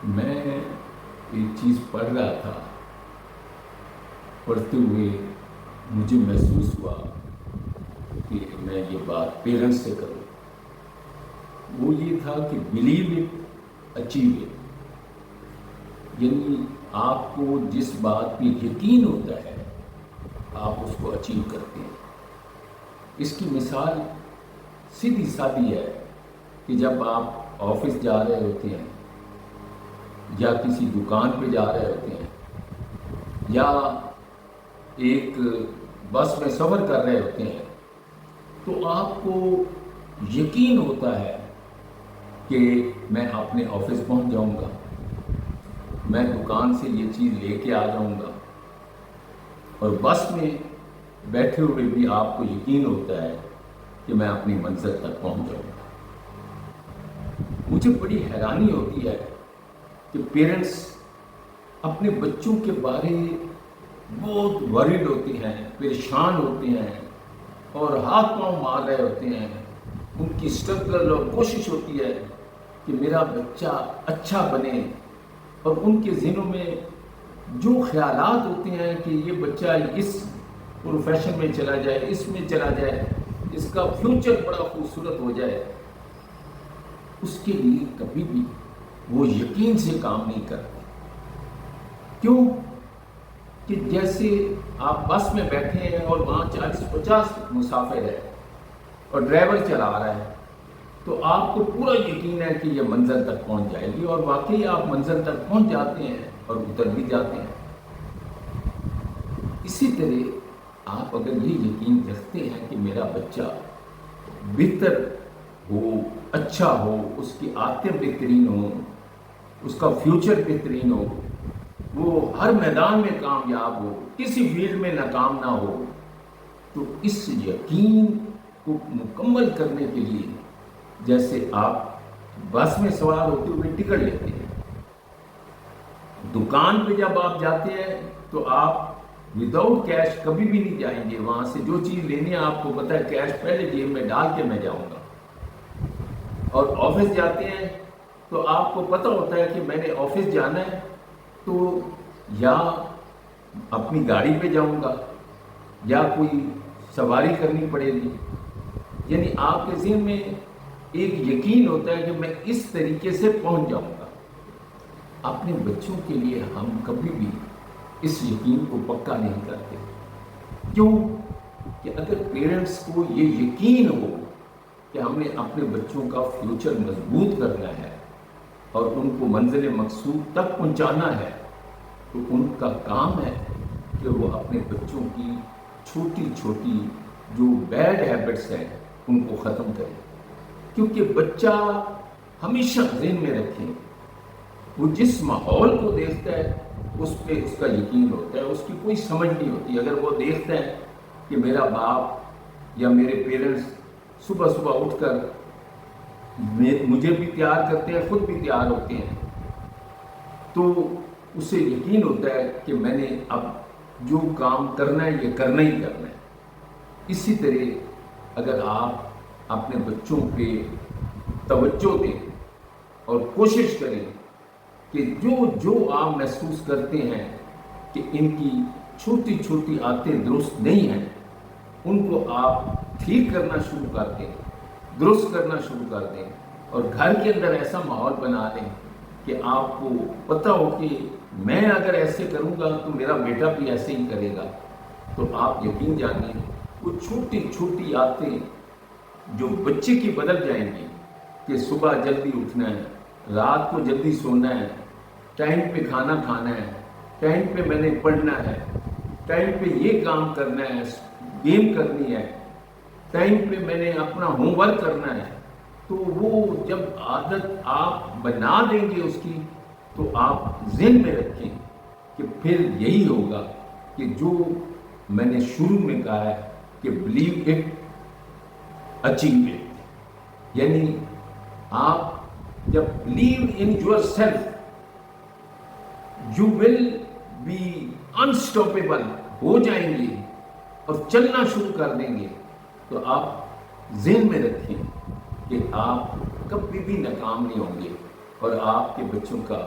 میں ایک چیز پڑھ رہا تھا، پڑھتے ہوئے مجھے محسوس ہوا کہ میں یہ بات پیرنٹس سے کروں۔ وہ یہ تھا کہ بلیو اٹ اچیو اٹ، یعنی آپ کو جس بات پہ یقین ہوتا ہے آپ اس کو اچیو کرتے ہیں۔ اس کی مثال سیدھی سادی ہے کہ جب آپ آفس جا رہے ہوتے ہیں یا کسی دکان پہ جا رہے ہوتے ہیں یا ایک بس میں سفر کر رہے ہوتے ہیں، تو آپ کو یقین ہوتا ہے کہ میں اپنے آفس پہنچ جاؤں گا، میں دکان سے یہ چیز لے کے آ جاؤں گا، اور بس میں بیٹھے ہوئے بھی آپ کو یقین ہوتا ہے کہ میں اپنی منزل تک پہنچ جاؤں گا۔ مجھے بڑی حیرانی ہوتی ہے کہ پیرنٹس اپنے بچوں کے بارے بہت ورڈ ہوتے ہیں، پریشان ہوتے ہیں اور ہاتھ پاؤں مار رہے ہوتے ہیں۔ ان کی اسٹرگل اور کوشش ہوتی ہے کہ میرا بچہ اچھا بنے، اور ان کے ذہنوں میں جو خیالات ہوتے ہیں کہ یہ بچہ اس پروفیشن میں چلا جائے، اس میں چلا جائے، اس کا فیوچر بڑا خوبصورت ہو جائے، اس کے لیے کبھی بھی وہ یقین سے کام نہیں کرتے۔ کیوں؟ کہ جیسے آپ بس میں بیٹھے ہیں اور وہاں 40-50 مسافر ہے اور ڈرائیور چلا رہا ہے، تو آپ کو پورا یقین ہے کہ یہ منزل تک پہنچ جائے گی، اور واقعی آپ منزل تک پہنچ جاتے ہیں اور اتر بھی جاتے ہیں۔ اسی طرح آپ اگر یہ یقین رکھتے ہیں کہ میرا بچہ بہتر ہو، اچھا ہو، اس کی عادتیں بہترین ہوں، اس کا فیوچر بہترین ہو، وہ ہر میدان میں کامیاب ہو، کسی فیلڈ میں ناکام نہ ہو، تو اس یقین کو مکمل کرنے کے لیے جیسے آپ بس میں سوار ہوتے ہوئے ٹکٹ لیتے ہیں، دکان پہ جب آپ جاتے ہیں تو آپ وداؤٹ کیش کبھی بھی نہیں جائیں گے۔ وہاں سے جو چیز لینی ہے آپ کو پتہ ہے کیش پہلے جیب میں ڈال کے میں جاؤں گا۔ اور آفس جاتے ہیں تو آپ کو پتہ ہوتا ہے کہ میں نے آفس جانا ہے تو یا اپنی گاڑی پہ جاؤں گا یا کوئی سواری کرنی پڑے گی، یعنی آپ کے ذہن میں ایک یقین ہوتا ہے کہ میں اس طریقے سے پہنچ جاؤں گا۔ اپنے بچوں کے لیے ہم کبھی بھی اس یقین کو پکا نہیں کرتے۔ کیوں؟ کہ اگر پیرنٹس کو یہ یقین ہو کہ ہم نے اپنے بچوں کا فیوچر مضبوط کرنا ہے اور ان کو منزل مقصود تک پہنچانا ہے، تو ان کا کام ہے کہ وہ اپنے بچوں کی چھوٹی چھوٹی جو بیڈ ہیبٹس ہیں ان کو ختم کریں۔ کیونکہ بچہ ہمیشہ ذہن میں رکھیں، وہ جس ماحول کو دیکھتا ہے اس پہ اس کا یقین ہوتا ہے، اس کی کوئی سمجھ نہیں ہوتی۔ اگر وہ دیکھتا ہے کہ میرا باپ یا میرے پیرنٹس صبح صبح اٹھ کر مجھے بھی تیار کرتے ہیں، خود بھی تیار ہوتے ہیں، تو اسے یقین ہوتا ہے کہ میں نے اب جو کام کرنا ہے یہ کرنا ہی کرنا ہے۔ اسی طرح اگر آپ اپنے بچوں پہ توجہ دیں اور کوشش کریں کہ جو آپ محسوس کرتے ہیں کہ ان کی چھوٹی چھوٹی عادتیں درست نہیں ہیں، ان کو آپ ٹھیک کرنا شروع کر دیں، درست کرنا شروع کر دیں، اور گھر کے اندر ایسا ماحول بنا دیں کہ آپ کو پتہ ہو کہ میں اگر ایسے کروں گا تو میرا بیٹا بھی ایسے ہی کرے گا، تو آپ یقین جانیں وہ چھوٹی چھوٹی عادتیں جو بچے کی بدل جائیں گی کہ صبح جلدی اٹھنا ہے، رات کو جلدی سونا ہے، ٹائم پہ کھانا کھانا ہے، ٹائم پہ میں نے پڑھنا ہے، ٹائم پہ یہ کام کرنا ہے، گیم کرنی ہے، ٹائم پہ میں نے اپنا ہوم ورک کرنا ہے، تو وہ جب عادت آپ بنا دیں گے اس کی، تو آپ ذہن میں رکھیں کہ پھر یہی ہوگا کہ جو میں نے شروع میں کہا ہے کہ بلیو اٹ اچیو اٹ، یعنی آپ جب believe in yourself you will be unstoppable ہو جائیں گے اور چلنا شروع کر دیں گے، تو آپ ذہن میں رکھیں کہ آپ کبھی بھی ناکام نہیں ہوں گے اور آپ کے بچوں کا